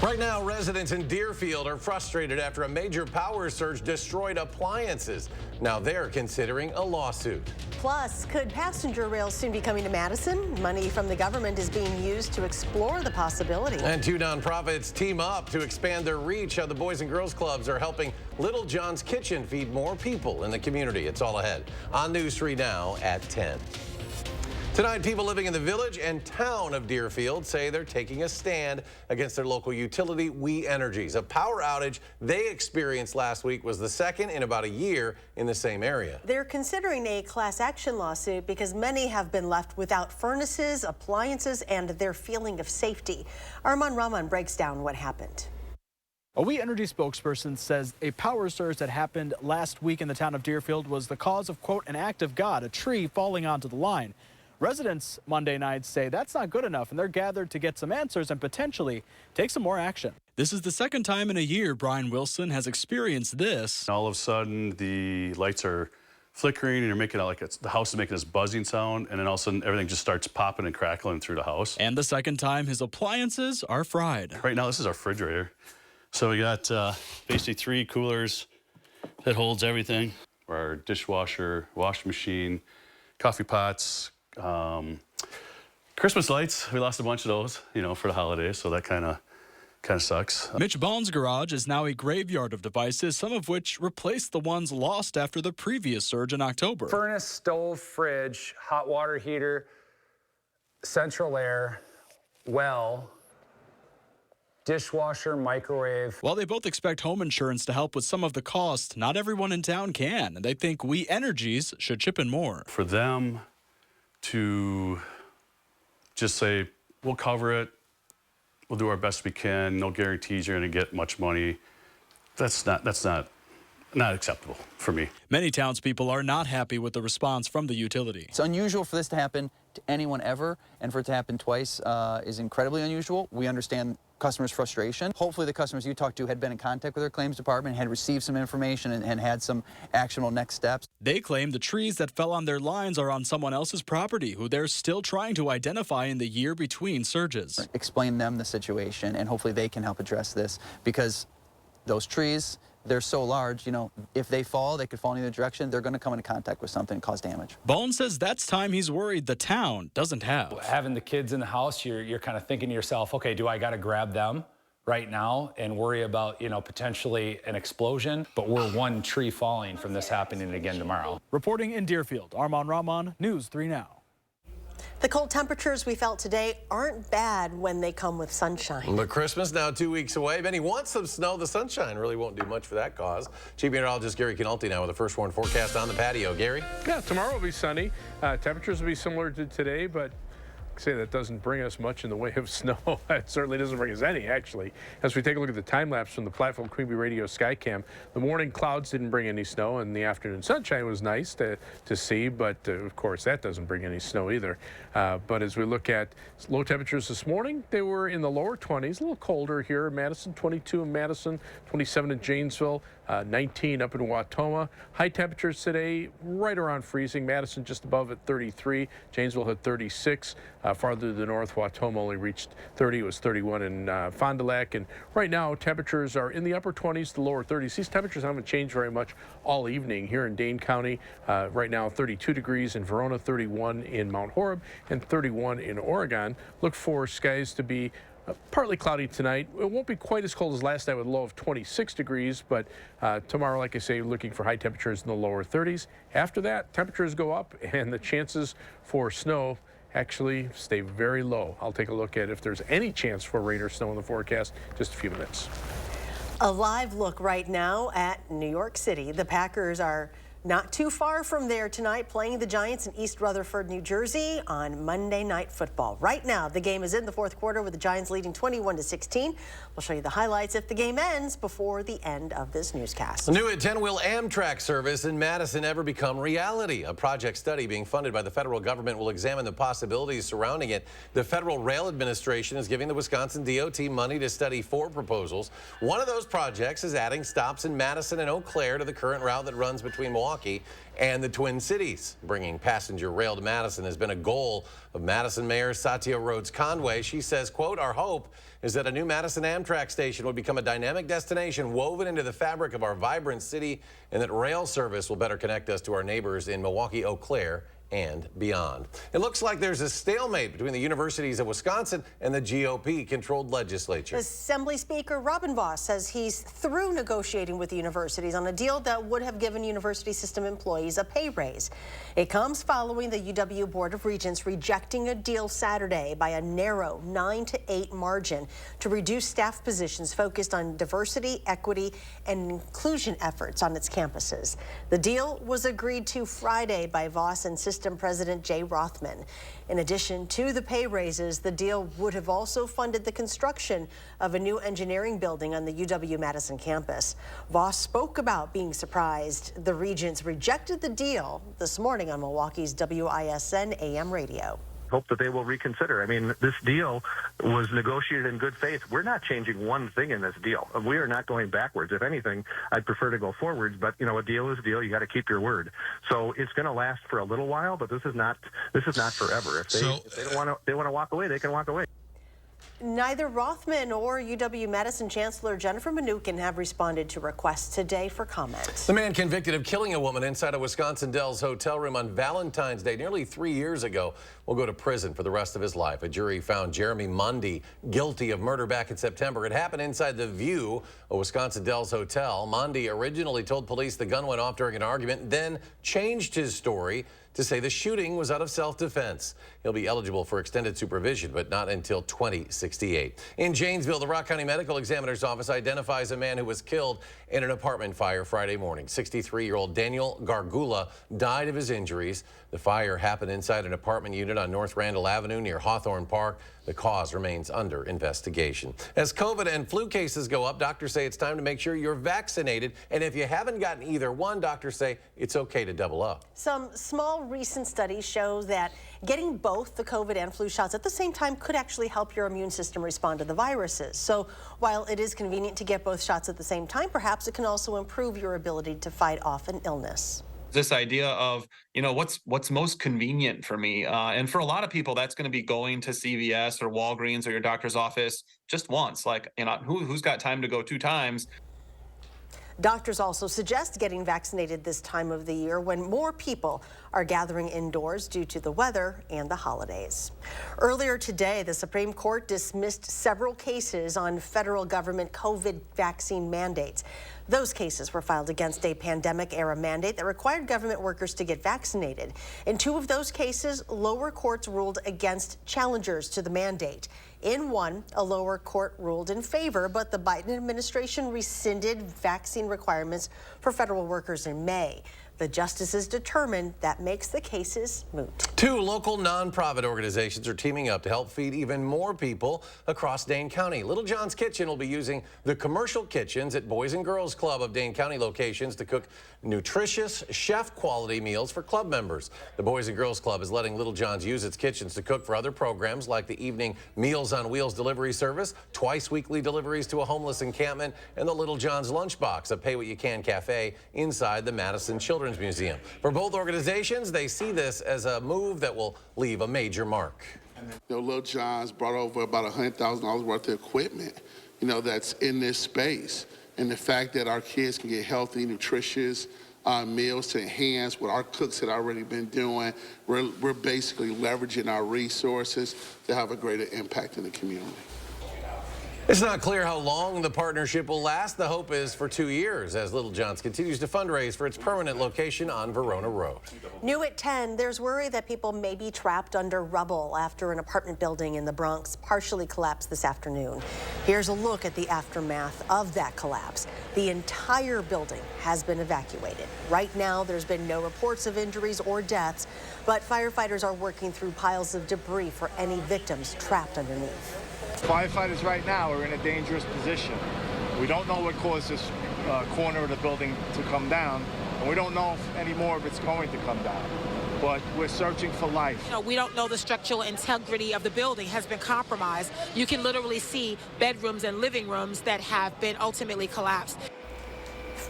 Right now, residents in Deerfield are frustrated after a major power surge destroyed appliances. Now they're considering a lawsuit. Plus, could passenger rail soon be coming to Madison? Money from the government is being used to explore the possibility. And two nonprofits team up to expand their reach. How the Boys and Girls Clubs are helping Little John's Kitchen feed more people in the community. It's all ahead on News 3 now at 10. Tonight, people living in the village and town of Deerfield say they're taking a stand against their local utility, We Energies. A power outage they experienced last week was the second in about a year in the same area. They're considering a class action lawsuit because many have been left without furnaces, appliances, and their feeling of safety. Arman Rahman breaks down what happened. A We Energy spokesperson says a power surge that happened last week in the town of Deerfield was the cause of, quote, an act of God, a tree falling onto the line. Residents Monday night say that's not good enough, and they're gathered to get some answers and potentially take some more action. This is the second time in a year Brian Wilson has experienced this. All of a sudden, the lights are flickering, and you're making it like the house is making this buzzing sound, and then all of a sudden, everything just starts popping and crackling through the house. And the second time, his appliances are fried. Right now, this is our refrigerator. So we got basically 3 coolers that holds everything. Our dishwasher, washing machine, coffee pots, Christmas lights. We lost a bunch of those, for the holidays, so that kind of sucks. Mitch Bohn's garage is now a graveyard of devices, some of which replaced the ones lost after the previous surge in October. Furnace, stove, fridge, hot water heater, central air, well, dishwasher, microwave. While they both expect home insurance to help with some of the cost, not everyone in town can, and they think We Energies should chip in more. For them to just say, we'll cover it, we'll do our best we can, no guarantees you're going to get much money, that's not acceptable for me. Many townspeople are not happy with the response from the utility. It's unusual for this to happen to anyone ever, and for it to happen twice is incredibly unusual. We understand customers' frustration. Hopefully the customers you talked to had been in contact with their claims department, had received some information, and had some actionable next steps. They claim the trees that fell on their lines are on someone else's property, who they're still trying to identify in the year between surges. Explain them the situation, and hopefully they can help address this, because those trees, they're so large, if they fall, they could fall in either direction. They're going to come into contact with something and cause damage. Bohn says that's time he's worried the town doesn't have. Having the kids in the house, you're kind of thinking to yourself, okay, do I got to grab them right now and worry about, potentially an explosion? But we're one tree falling from this happening again tomorrow. Reporting in Deerfield, Arman Rahman, News 3 Now. The cold temperatures we felt today aren't bad when they come with sunshine. But Christmas now 2 weeks away. Many want some snow. The sunshine really won't do much for that cause. Chief Meteorologist Gary Canulti now with a first warn forecast on the patio. Gary? Yeah, tomorrow will be sunny. Temperatures will be similar to today, but say that doesn't bring us much in the way of snow. It certainly doesn't bring us any, actually. As we take a look at the time lapse from the Platform Queen Bee Radio Skycam, the morning clouds didn't bring any snow, and the afternoon sunshine was nice to see, but of course that doesn't bring any snow either. But as we look at low temperatures this morning, they were in the lower 20s, a little colder here in Madison, 22 in Madison, 27 in Janesville, 19 up in Wautoma. High temperatures today right around freezing. Madison just above at 33. Janesville had 36. Farther to the north, Wautoma only reached 30. It was 31 in Fond du Lac. And right now, temperatures are in the upper 20s to lower 30s. These temperatures haven't changed very much all evening here in Dane County. Right now, 32 degrees in Verona, 31 in Mount Horeb, and 31 in Oregon. Look for skies to be partly cloudy tonight. It won't be quite as cold as last night with a low of 26 degrees, but tomorrow, like I say, looking for high temperatures in the lower 30s. After that, temperatures go up, and the chances for snow actually stay very low. I'll take a look at if there's any chance for rain or snow in the forecast in just a few minutes. A live look right now at New York City. The Packers are not too far from there tonight, playing the Giants in East Rutherford, New Jersey on Monday Night Football. Right now, the game is in the fourth quarter with the Giants leading 21-16. We'll show you the highlights if the game ends before the end of this newscast. The new 10-wheel Amtrak service in Madison ever become reality? A project study being funded by the federal government will examine the possibilities surrounding it. The Federal Rail Administration is giving the Wisconsin DOT money to study 4 proposals. One of those projects is adding stops in Madison and Eau Claire to the current route that runs between Milwaukee Milwaukee and the Twin Cities. Bringing passenger rail to Madison has been a goal of Madison Mayor Satya Rhodes Conway. She says, quote, "Our hope is that a new Madison Amtrak station will become a dynamic destination woven into the fabric of our vibrant city, and that rail service will better connect us to our neighbors in Milwaukee, Eau Claire, and beyond." It looks like there's a stalemate between the universities of Wisconsin and the GOP-controlled legislature. Assembly Speaker Robin Vos says he's through negotiating with the universities on a deal that would have given university system employees a pay raise. It comes following the UW Board of Regents rejecting a deal Saturday by a narrow 9-8 margin to reduce staff positions focused on diversity, equity, and inclusion efforts on its campuses. The deal was agreed to Friday by Vos and System President Jay Rothman. In addition to the pay raises, the deal would have also funded the construction of a new engineering building on the UW-Madison campus. Vos spoke about being surprised the Regents rejected the deal this morning on Milwaukee's WISN AM radio. Hope that they will reconsider. I mean, this deal was negotiated in good faith. We're not changing one thing in this deal. We are not going backwards. If anything, I'd prefer to go forwards, but you know, a deal is a deal. You got to keep your word. So it's going to last for a little while, but this is not forever. If they want to walk away, they can walk away. Neither Rothman or UW-Madison Chancellor Jennifer Mnuchin have responded to requests today for comment. The man convicted of killing a woman inside a Wisconsin Dells hotel room on Valentine's Day nearly 3 years ago will go to prison for the rest of his life. A jury found Jeremy Mundy guilty of murder back in September. It happened inside the View, a Wisconsin Dells hotel. Mundy originally told police the gun went off during an argument, then changed his story to say the shooting was out of self-defense. He'll be eligible for extended supervision, but not until 2068. In Janesville, the Rock County Medical Examiner's Office identifies a man who was killed in an apartment fire Friday morning. 63-year-old Daniel Gargula died of his injuries. The fire happened inside an apartment unit on North Randall Avenue near Hawthorne Park. The cause remains under investigation. As COVID and flu cases go up, doctors say it's time to make sure you're vaccinated. And if you haven't gotten either one, doctors say it's okay to double up. Some small recent studies show that getting both the COVID and flu shots at the same time could actually help your immune system respond to the viruses. So while it is convenient to get both shots at the same time, perhaps it can also improve your ability to fight off an illness. This idea of, you know, what's most convenient for me. And for a lot of people, that's going to be going to CVS or Walgreens or your doctor's office just once. Like, you know, who's got time to go 2 times? Doctors also suggest getting vaccinated this time of the year when more people are gathering indoors due to the weather and the holidays. Earlier today, the Supreme Court dismissed several cases on federal government COVID vaccine mandates. Those cases were filed against a pandemic-era mandate that required government workers to get vaccinated. In 2 of those cases, lower courts ruled against challengers to the mandate. In one, a lower court ruled in favor, but the Biden administration rescinded vaccine requirements for federal workers in May. The justices determined that makes the cases moot. 2 local nonprofit organizations are teaming up to help feed even more people across Dane County. Little John's Kitchen will be using the commercial kitchens at Boys and Girls Club of Dane County locations to cook nutritious, chef-quality meals for club members. The Boys and Girls Club is letting Little John's use its kitchens to cook for other programs like the evening Meals on Wheels delivery service, twice weekly deliveries to a homeless encampment, and the Little John's Lunchbox, a pay-what-you-can cafe inside the Madison Children's Museum. For both organizations, they see this as a move that will leave a major mark. You know, Little John's brought over about $100,000 worth of equipment, you know, that's in this space. And the fact that our kids can get healthy, nutritious meals to enhance what our cooks had already been doing, we're basically leveraging our resources to have a greater impact in the community. It's not clear how long the partnership will last. The hope is for 2 years as Little John's continues to fundraise for its permanent location on Verona Road. New at 10, there's worry that people may be trapped under rubble after an apartment building in the Bronx partially collapsed this afternoon. Here's a look at the aftermath of that collapse. The entire building has been evacuated. Right now, there's been no reports of injuries or deaths, but firefighters are working through piles of debris for any victims trapped underneath. Firefighters right now are in a dangerous position. We don't know what caused this corner of the building to come down, and we don't know if any more of it's going to come down. But we're searching for life. You know, we don't know the structural integrity of the building has been compromised. You can literally see bedrooms and living rooms that have been ultimately collapsed.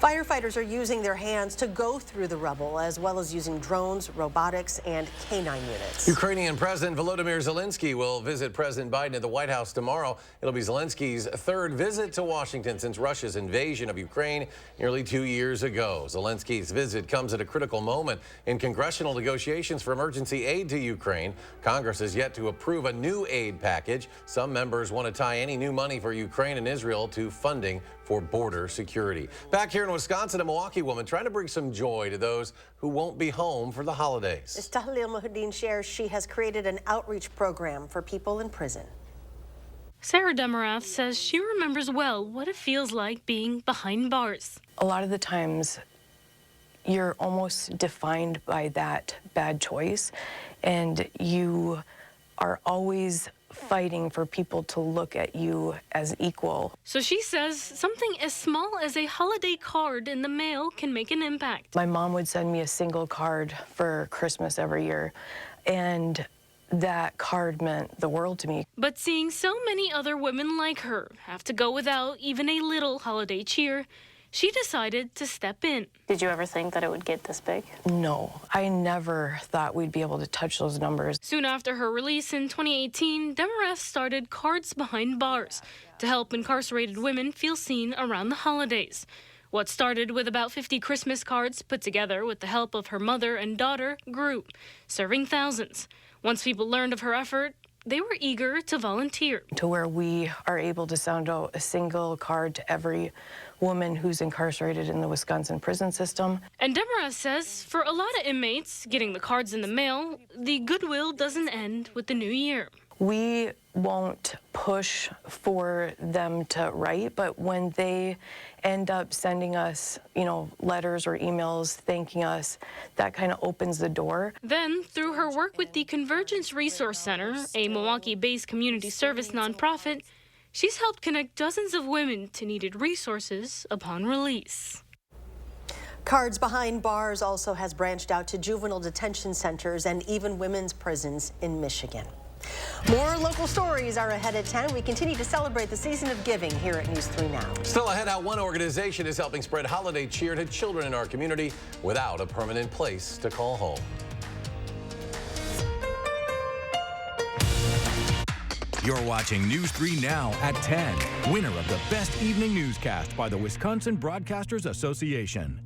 Firefighters are using their hands to go through the rubble, as well as using drones, robotics, and canine units. Ukrainian President Volodymyr Zelensky will visit President Biden at the White House tomorrow. It'll be Zelensky's third visit to Washington since Russia's invasion of Ukraine nearly 2 years ago. Zelensky's visit comes at a critical moment in congressional negotiations for emergency aid to Ukraine. Congress has yet to approve a new aid package. Some members want to tie any new money for Ukraine and Israel to funding for border security. Back here in Wisconsin, a Milwaukee woman trying to bring some joy to those who won't be home for the holidays. As Tahlil Muhuddin shares, she has created an outreach program for people in prison. Sarah Demarath says she remembers well what it feels like being behind bars. A lot of the times, you're almost defined by that bad choice, and you are always fighting for people to look at you as equal. So she says something as small as a holiday card in the mail can make an impact. My mom would send me a single card for Christmas every year, and that card meant the world to me. But seeing so many other women like her have to go without even a little holiday cheer, she decided to step in. Did you ever think that it would get this big? No, I never thought we'd be able to touch those numbers. Soon after her release in 2018, Demarath started Cards Behind Bars to help incarcerated women feel seen around the holidays. What started with about 50 Christmas cards put together with the help of her mother and daughter grew, serving thousands. Once people learned of her effort, they were eager to volunteer. To where we are able to send out a single card to every woman who's incarcerated in the Wisconsin prison system. And Demarath says for a lot of inmates, getting the cards in the mail, the goodwill doesn't end with the new year. We won't push for them to write, but when they end up sending us, letters or emails thanking us, that kind of opens the door. Then, through her work with the Convergence Resource Center, a Milwaukee-based community service nonprofit, she's helped connect dozens of women to needed resources upon release. Cards Behind Bars also has branched out to juvenile detention centers and even women's prisons in Michigan. More local stories are ahead at 10. We continue to celebrate the season of giving here at News 3 Now. Still ahead, how one organization is helping spread holiday cheer to children in our community without a permanent place to call home. You're watching News 3 Now at 10. Winner of the Best Evening Newscast by the Wisconsin Broadcasters Association.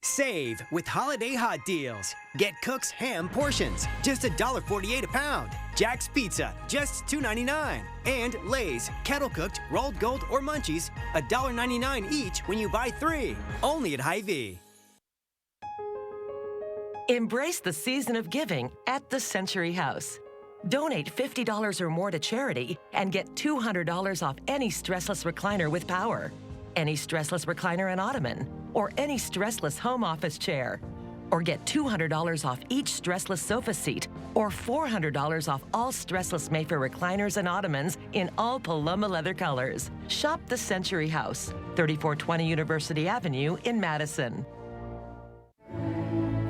Save with holiday hot deals. Get Cook's ham portions, just $1.48 a pound. Jack's Pizza, just $2.99. And Lay's kettle cooked, rolled gold, or munchies, $1.99 each when you buy 3. Only at Hy-Vee. Embrace the season of giving at the Century House. Donate $50 or more to charity and get $200 off any stressless recliner with power, any stressless recliner and ottoman, or any stressless home office chair. Or get $200 off each stressless sofa seat, or $400 off all stressless Mayfair recliners and ottomans in all Paloma leather colors. Shop the Century House, 3420 University Avenue in Madison.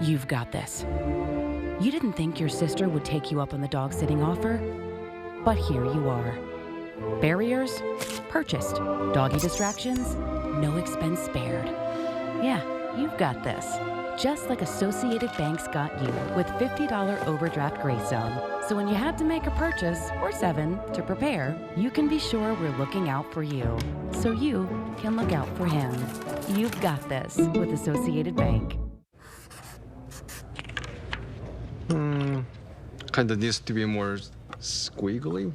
You've got this. You didn't think your sister would take you up on the dog sitting offer, but here you are. Barriers? Purchased. Doggy distractions? No expense spared. Yeah, you've got this. Just like Associated Bank's got you with $50 overdraft grace zone. So when you have to make a purchase, or 7, to prepare, you can be sure we're looking out for you, so you can look out for him. You've got this with Associated Bank. Kinda needs to be more squiggly.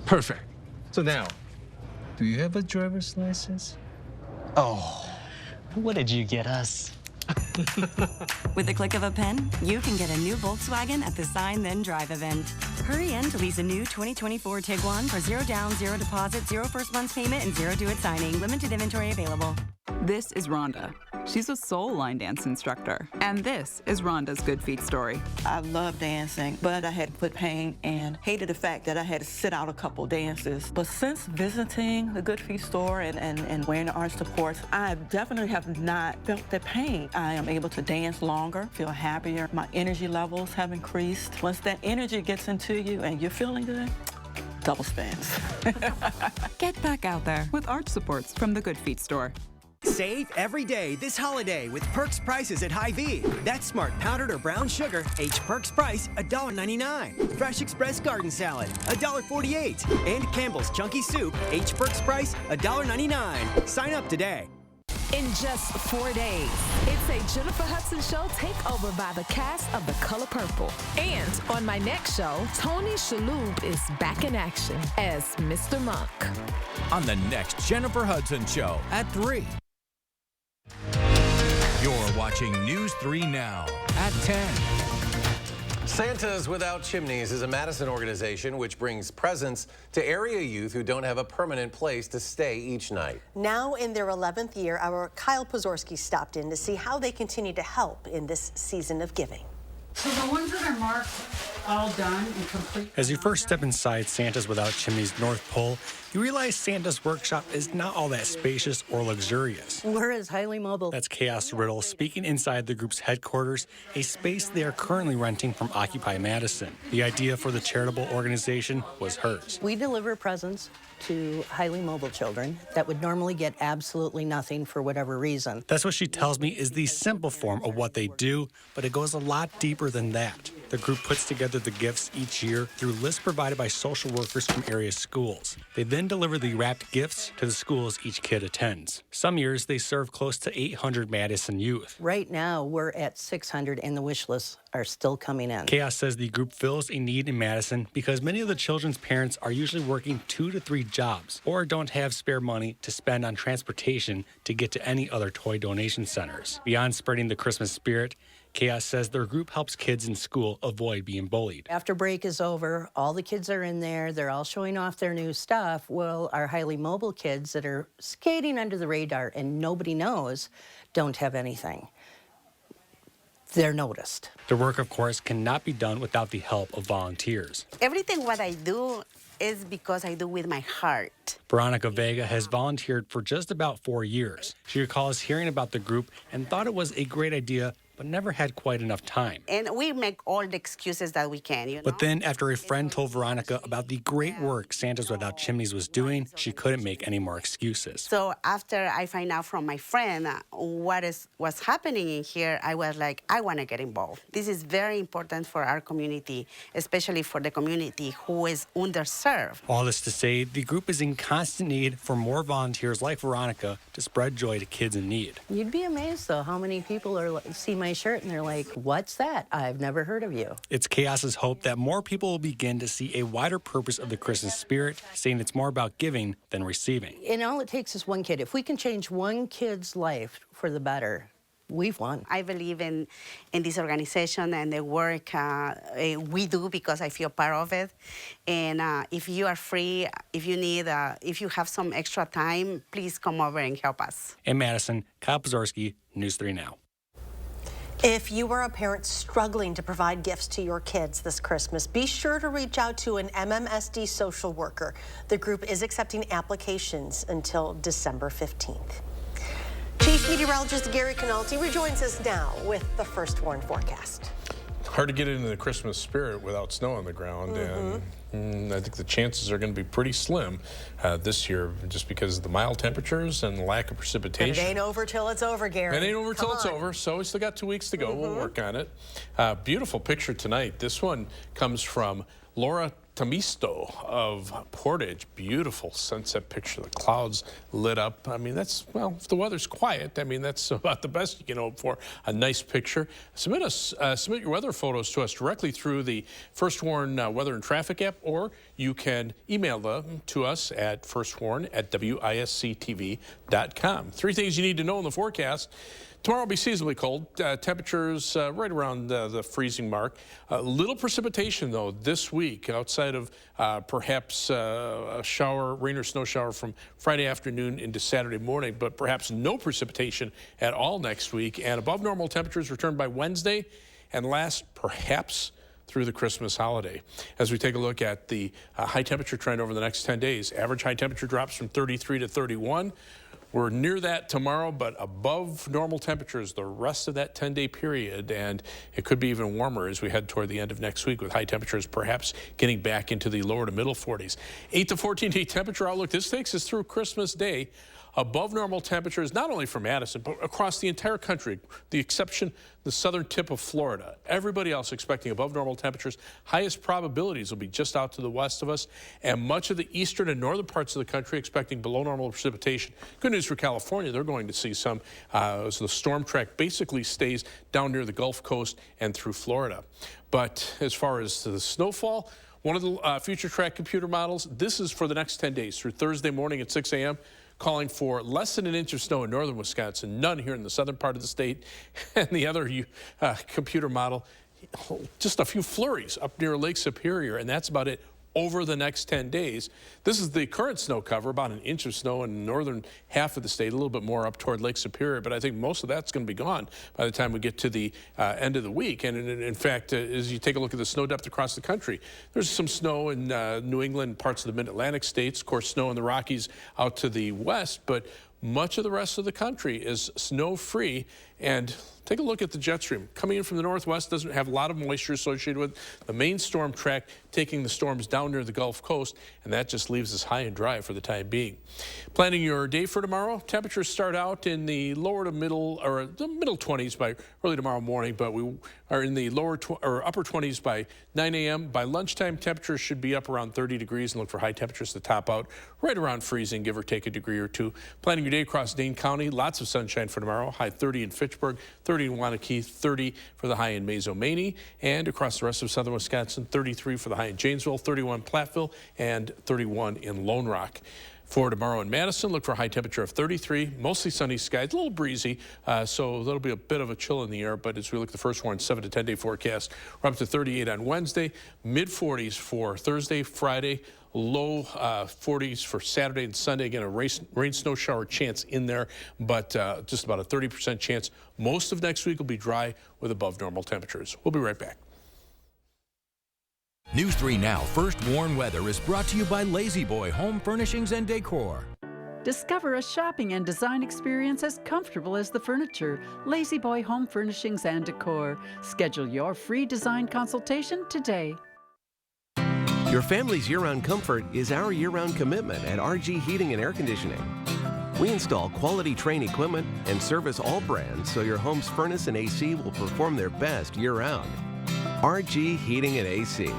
Perfect. So now, do you have a driver's license? Oh, what did you get us? With the click of a pen, you can get a new Volkswagen at the Sign Then Drive event. Hurry in to lease a new 2024 Tiguan for 0 down, 0 deposit, 0 first month's payment, and 0 due at signing. Limited inventory available. This is Rhonda. She's a soul line dance instructor. And this is Rhonda's Good Feet story. I love dancing, but I had foot pain and hated the fact that I had to sit out a couple dances. But since visiting the Good Feet store and wearing the arch supports, I definitely have not felt the pain. I am able to dance longer, feel happier. My energy levels have increased. Once that energy gets into you and you're feeling good, double spans. Get back out there with arch supports from the Good Feet store. Save every day this holiday with Perks prices at Hy-Vee. That's smart powdered or brown sugar, H Perks price, $1.99. Fresh Express garden salad, $1.48. And Campbell's Chunky Soup, H Perks price, $1.99. Sign up today. In just 4 days, it's a Jennifer Hudson Show takeover by the cast of The Color Purple. And on my next show, Tony Shalhoub is back in action as Mr. Monk. On the next Jennifer Hudson Show at 3. You're watching News 3 Now at 10. Santas Without Chimneys is a Madison organization which brings presents to area youth who don't have a permanent place to stay each night. Now in their 11th year, our Kyle Pozorski stopped in to see how they continue to help in this season of giving. So the ones that are marked all done and complete. As you first step inside Santa's Without Chimneys North Pole, you realize Santa's workshop is not all that spacious or luxurious. We're as highly mobile. That's Chaos Riddle speaking inside the group's headquarters, a space they are currently renting from Occupy Madison. The idea for the charitable organization was hers. We deliver presents to highly mobile children that would normally get absolutely nothing for whatever reason. That's what she tells me is the simple form of what they do, but it goes a lot deeper than that. The group puts together the gifts each year through lists provided by social workers from area schools. They then deliver the wrapped gifts to the schools each kid attends. Some years, they serve close to 800 Madison youth. Right now, we're at 600, and the wish lists are still coming in. Chaos says the group fills a need in Madison because many of the children's parents are usually working 2 to 3 jobs or don't have spare money to spend on transportation to get to any other toy donation centers. Beyond spreading the Christmas spirit, Chaos says their group helps kids in school avoid being bullied. After break is over, all the kids are in there. They're all showing off their new stuff. Well, our highly mobile kids that are skating under the radar and nobody knows don't have anything. They're noticed. Their work, of course, cannot be done without the help of volunteers. Everything what I do is because I do with my heart. Veronica Vega has volunteered for just about 4 years. She recalls hearing about the group and thought it was a great idea, but never had quite enough time. And we make all the excuses that we can, you know? But then, after a friend told Veronica about the great work Santa's Without Chimneys was doing, she couldn't make any more excuses. So after I find out from my friend what's happening in here, I was like, I want to get involved. This is very important for our community, especially for the community who is underserved. All this to say, the group is in constant need for more volunteers like Veronica to spread joy to kids in need. You'd be amazed, though, how many people see my shirt and they're like, what's that? I've never heard of you. It's Chaos's hope that more people will begin to see a wider purpose of the Christmas spirit, saying it's more about giving than receiving. And all it takes is one kid. If we can change one kid's life for the better, we've won. I believe in this organization and the work we do because I feel part of it. And if you are free, if you have some extra time, please come over and help us. In Madison, Kyle Pozorski, News 3 Now. If you are a parent struggling to provide gifts to your kids this Christmas, be sure to reach out to an MMSD social worker. The group is accepting applications until December 15th. Chief Meteorologist Gary Canalti rejoins us now with the First Warn forecast. Hard to get into the Christmas spirit without snow on the ground, and I think the chances are going to be pretty slim this year just because of the mild temperatures and the lack of precipitation. But it ain't over till it's over, Gary. It ain't over till it's over, so we still got 2 weeks to go. We'll work on it. Beautiful picture tonight. This one comes from Laura Tomisto of Portage. Beautiful sunset picture. The clouds lit up. I mean, that's, well, if the weather's quiet, I mean, that's about the best you can hope for. A nice picture. Submit your weather photos to us directly through the First Warn Weather and Traffic app, or you can email them to us at firstwarn@wisc-tv.com. 3 things you need to know in the forecast. Tomorrow will be seasonably cold. Temperatures right around the freezing mark. Little precipitation, though, this week outside of perhaps a shower, rain or snow shower from Friday afternoon into Saturday morning, but perhaps no precipitation at all next week. And above normal temperatures return by Wednesday and last perhaps through the Christmas holiday. As we take a look at the high temperature trend over the next 10 days, average high temperature drops from 33 to 31. We're near that tomorrow, but above normal temperatures the rest of that 10-day period, and it could be even warmer as we head toward the end of next week with high temperatures perhaps getting back into the lower to middle 40s. 8 to 14-day temperature outlook. This takes us through Christmas Day. Above normal temperatures, not only for Madison, but across the entire country, the exception, the southern tip of Florida. Everybody else expecting above normal temperatures. Highest probabilities will be just out to the west of us, and much of the eastern and northern parts of the country expecting below normal precipitation. Good news for California, they're going to see some as the storm track basically stays down near the Gulf Coast and through Florida. But as far as the snowfall, one of the future track computer models, this is for the next 10 days through Thursday morning at 6 a.m. calling for less than an inch of snow in northern Wisconsin, none here in the southern part of the state. And the other computer model, just a few flurries up near Lake Superior, and that's about it over the next 10 days. This is the current snow cover, about an inch of snow in the northern half of the state, a little bit more up toward Lake Superior, but I think most of that's going to be gone by the time we get to the end of the week. And in fact, as you take a look at the snow depth across the country, there's some snow in New England, parts of the mid-Atlantic states, of course, snow in the Rockies out to the west, but much of the rest of the country is snow-free. And take a look at the jet stream. Coming in from the northwest, doesn't have a lot of moisture associated with the main storm track, taking the storms down near the Gulf Coast, and that just leaves us high and dry for the time being. Planning your day for tomorrow, temperatures start out in the lower to middle, or the middle 20s by early tomorrow morning, but we are in the lower or upper 20s by 9 a.m. By lunchtime, temperatures should be up around 30 degrees, and look for high temperatures to top out right around freezing, give or take a degree or two. Planning your day across Dane County, lots of sunshine for tomorrow, high 30 in Fitchburg, 30 in Waunakee, 30 for the high in Mazo-Maney, and across the rest of southern Wisconsin, 33 for the high in Janesville, 31 Platteville, and 31 in Lone Rock. For tomorrow in Madison, look for a high temperature of 33, mostly sunny skies, a little breezy, so that'll be a bit of a chill in the air, but as we look at the first one, 7 to 10 day forecast, we're up to 38 on Wednesday, mid 40s for Thursday, Friday, low 40s for Saturday and Sunday. Again, a rain snow shower chance in there, but just about a 30% chance. Most of next week will be dry with above normal temperatures. We'll be right back. News 3 Now First Warn Weather is brought to you by Lazy Boy Home Furnishings and Decor. Discover a shopping and design experience as comfortable as the furniture. Lazy Boy Home Furnishings and Decor. Schedule your free design consultation today. Your family's year-round comfort is our year-round commitment at RG Heating and Air Conditioning. We install quality Trane equipment and service all brands so your home's furnace and AC will perform their best year-round. RG Heating and AC.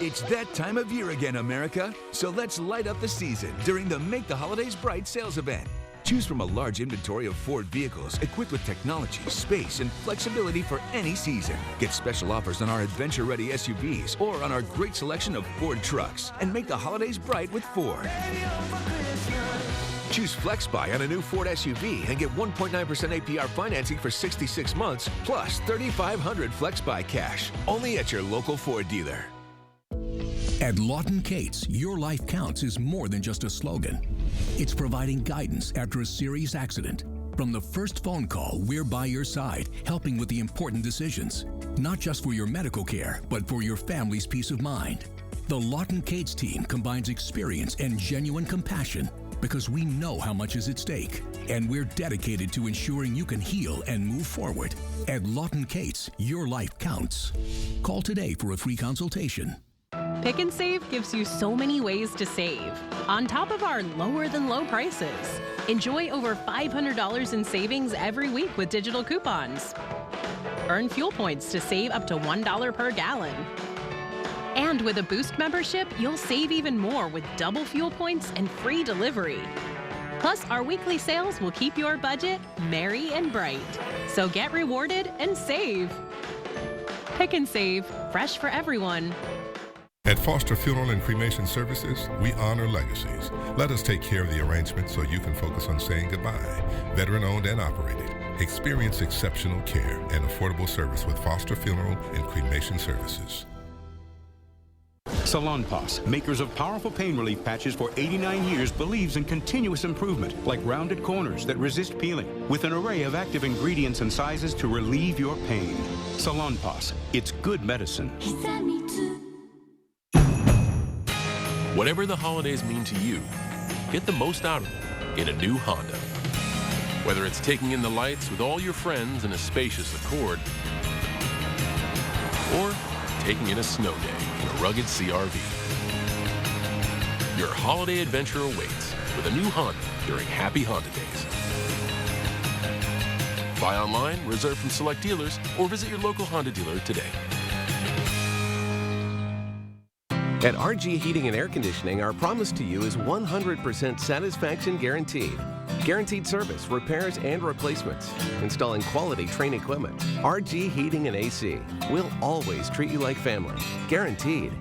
It's that time of year again, America. So let's light up the season during the Make the Holidays Bright sales event. Choose from a large inventory of Ford vehicles equipped with technology, space, and flexibility for any season. Get special offers on our adventure-ready SUVs or on our great selection of Ford trucks. And make the holidays bright with Ford. Choose FlexBuy on a new Ford SUV and get 1.9% APR financing for 66 months, plus $3,500 FlexBuy cash. Only at your local Ford dealer. At Lawton Cates, your life counts is more than just a slogan. It's providing guidance after a serious accident. From the first phone call, we're by your side, helping with the important decisions. Not just for your medical care, but for your family's peace of mind. The Lawton Cates team combines experience and genuine compassion because we know how much is at stake. And we're dedicated to ensuring you can heal and move forward. At Lawton Cates, your life counts. Call today for a free consultation. Pick and Save gives you so many ways to save, on top of our lower than low prices. Enjoy over $500 in savings every week with digital coupons. Earn fuel points to save up to $1 per gallon. And with a Boost membership, you'll save even more with double fuel points and free delivery. Plus, our weekly sales will keep your budget merry and bright. So get rewarded and save. Pick and Save, fresh for everyone. At Foster Funeral and Cremation Services, we honor legacies. Let us take care of the arrangement so you can focus on saying goodbye. Veteran-owned and operated. Experience exceptional care and affordable service with Foster Funeral and Cremation Services. Salonpas, makers of powerful pain relief patches for 89 years, believes in continuous improvement, like rounded corners that resist peeling, with an array of active ingredients and sizes to relieve your pain. Salonpas, it's good medicine. Whatever the holidays mean to you, get the most out of them in a new Honda. Whether it's taking in the lights with all your friends in a spacious Accord, or taking in a snow day in a rugged CR-V. Your holiday adventure awaits with a new Honda during Happy Honda Days. Buy online, reserve from select dealers, or visit your local Honda dealer today. At RG Heating and Air Conditioning, our promise to you is 100% satisfaction guaranteed. Guaranteed service, repairs, and replacements. Installing quality Trane equipment. RG Heating and AC. We'll always treat you like family. Guaranteed.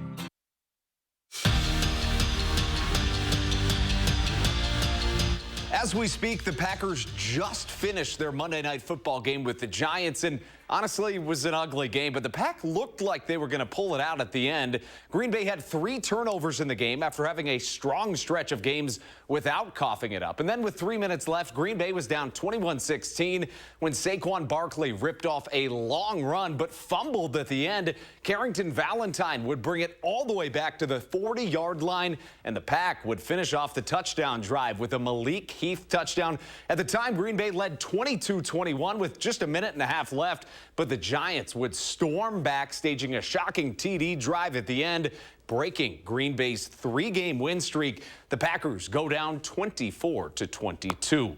As we speak, the Packers just finished their Monday Night Football game with the Giants, and honestly, it was an ugly game, but the Pack looked like they were going to pull it out at the end. Green Bay had 3 turnovers in the game after having a strong stretch of games without coughing it up. And then with 3 minutes left, Green Bay was down 21-16 when Saquon Barkley ripped off a long run but fumbled at the end. Carrington Valentine would bring it all the way back to the 40-yard line, and the Pack would finish off the touchdown drive with a Malik Heath touchdown. At the time, Green Bay led 22-21 with just a minute and a half left, but the Giants would storm back, staging a shocking TD drive at the end, breaking Green Bay's 3-game win streak. The Packers go down 24-22.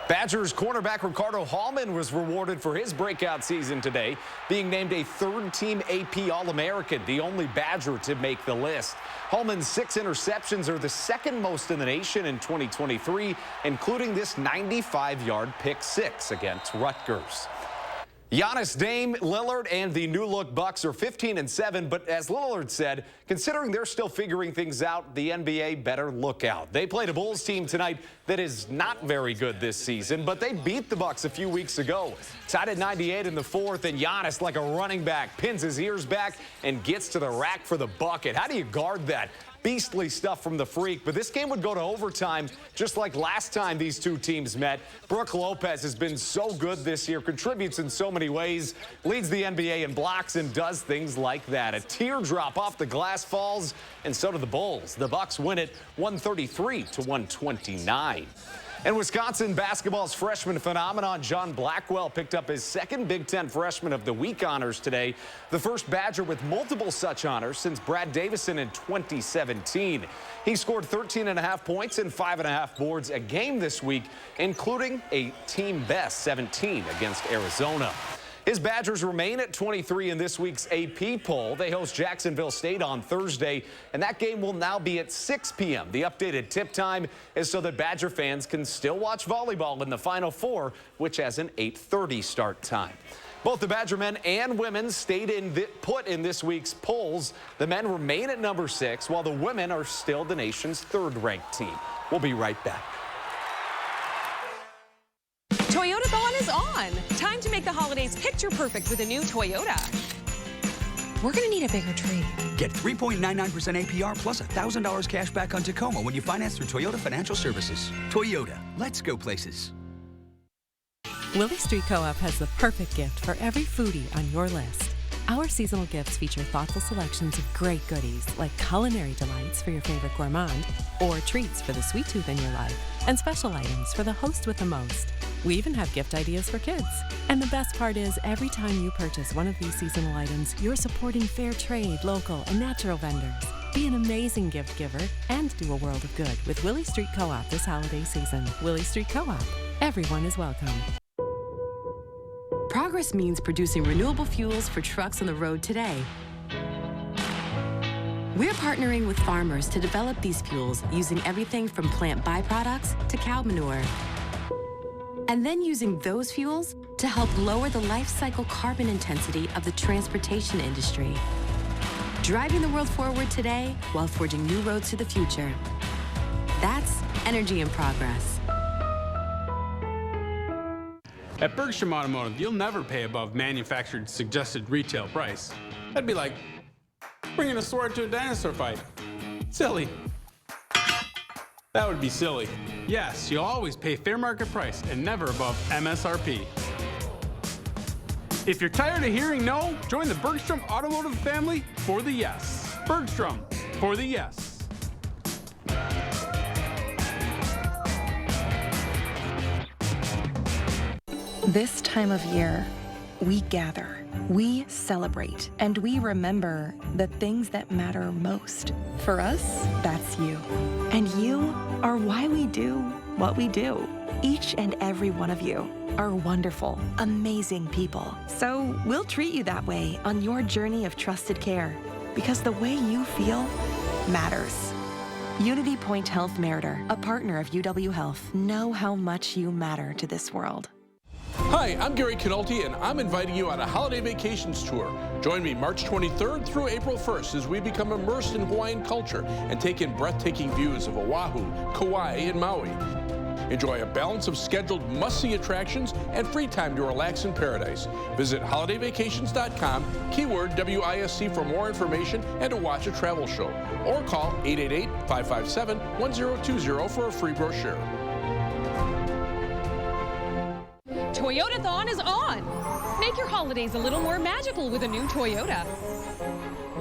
Badgers cornerback Ricardo Hallman was rewarded for his breakout season today, being named a 3rd-team AP All-American, the only Badger to make the list. Hallman's 6 interceptions are the 2nd most in the nation in 2023, including this 95-yard pick 6 against Rutgers. Giannis, Dame Lillard, and the new-look Bucks are 15-7, but as Lillard said, considering they're still figuring things out, the NBA better look out. They played a Bulls team tonight that is not very good this season, but they beat the Bucks a few weeks ago. Tied at 98 in the 4th, and Giannis, like a running back, pins his ears back and gets to the rack for the bucket. How do you guard that? Beastly stuff from the Freak, but this game would go to overtime just like last time these two teams met. Brook Lopez has been so good this year, contributes in so many ways, leads the NBA in blocks and does things like that. A teardrop off the glass falls, and so do the Bulls. The Bucks win it 133-129. And Wisconsin basketball's freshman phenomenon John Blackwell picked up his 2nd Big Ten Freshman of the Week honors today, the first Badger with multiple such honors since Brad Davison in 2017. He scored 13.5 points and 5.5 boards a game this week, including a team best 17 against Arizona. His Badgers remain at 23 in this week's AP poll. They host Jacksonville State on Thursday, and that game will now be at 6 p.m. The updated tip time is so that Badger fans can still watch volleyball in the Final Four, which has an 8:30 start time. Both the Badger men and women stayed put in this week's polls. The men remain at number 6, while the women are still the nation's 3rd-ranked team. We'll be right back. Toyota Thon is on. Time to make the holidays picture perfect with a new Toyota. We're going to need a bigger tree. Get 3.99% APR plus $1,000 cash back on Tacoma when you finance through Toyota Financial Services. Toyota, let's go places. Willie Street Co-op has the perfect gift for every foodie on your list. Our seasonal gifts feature thoughtful selections of great goodies like culinary delights for your favorite gourmand or treats for the sweet tooth in your life and special items for the host with the most. We even have gift ideas for kids. And the best part is every time you purchase one of these seasonal items, you're supporting fair trade, local, and natural vendors. Be an amazing gift giver and do a world of good with Willie Street Co-op this holiday season. Willie Street Co-op. Everyone is welcome. Progress means producing renewable fuels for trucks on the road today. We're partnering with farmers to develop these fuels using everything from plant byproducts to cow manure. And then using those fuels to help lower the life cycle carbon intensity of the transportation industry. Driving the world forward today while forging new roads to the future. That's energy in progress. At Bergstrom Automotive, you'll never pay above manufactured suggested retail price. That'd be like bringing a sword to a dinosaur fight. Silly. That would be silly. Yes, you'll always pay fair market price and never above MSRP. If you're tired of hearing no, join the Bergstrom Automotive family for the yes. Bergstrom, for the yes. This time of year, we gather, we celebrate, and we remember the things that matter most. For us, that's you. And you are why we do what we do. Each and every one of you are wonderful, amazing people. So we'll treat you that way on your journey of trusted care, because the way you feel matters. Unity Point Health Meritor, a partner of UW Health. Know how much you matter to this world. Hi, I'm Gary Canolti, and I'm inviting you on a holiday vacations tour. Join me March 23rd through April 1st as we become immersed in Hawaiian culture and take in breathtaking views of Oahu, Kauai, and Maui. Enjoy a balance of scheduled must-see attractions and free time to relax in paradise. Visit holidayvacations.com, keyword WISC for more information and to watch a travel show. Or call 888-557-1020 for a free brochure. Toyotathon is on! Make your holidays a little more magical with a new Toyota.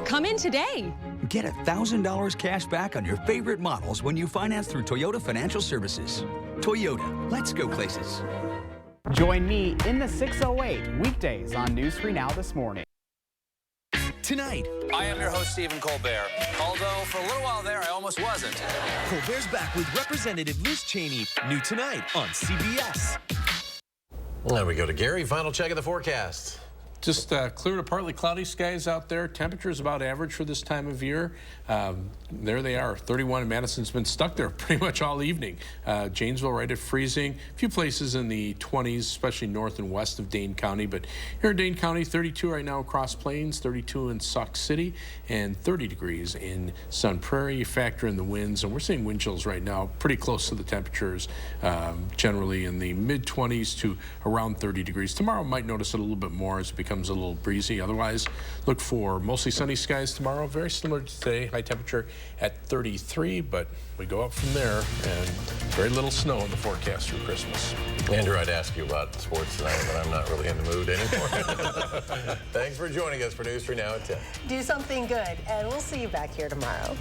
Come in today. Get $1,000 cash back on your favorite models when you finance through Toyota Financial Services. Toyota, let's go places. Join me in the 608 weekdays on News 3 Now this morning. Tonight, I am your host, Stephen Colbert. Although for a little while there, I almost wasn't. Colbert's back with Representative Liz Cheney. New tonight on CBS. There we go to Gary. Final check of the forecast. Just clear to partly cloudy skies out there. Temperatures about average for this time of year. There they are, 31 in Madison's been stuck there pretty much all evening. Janesville right at freezing. A few places in the 20s, especially north and west of Dane County. But here in Dane County, 32 right now across Plains, 32 in Sauk City, and 30 degrees in Sun Prairie. You factor in the winds, and we're seeing wind chills right now pretty close to the temperatures, generally in the mid-20s to around 30 degrees. Tomorrow might notice it a little bit more as it becomes a little breezy. Otherwise, look for mostly sunny skies tomorrow, very similar to today. High temperature at 33, but we go up from there, and very little snow in the forecast through Christmas. Andrew, I'd ask you about sports tonight, but I'm not really in the mood anymore. Thanks for joining us for News 3 Now at 10. Do something good, and we'll see you back here tomorrow.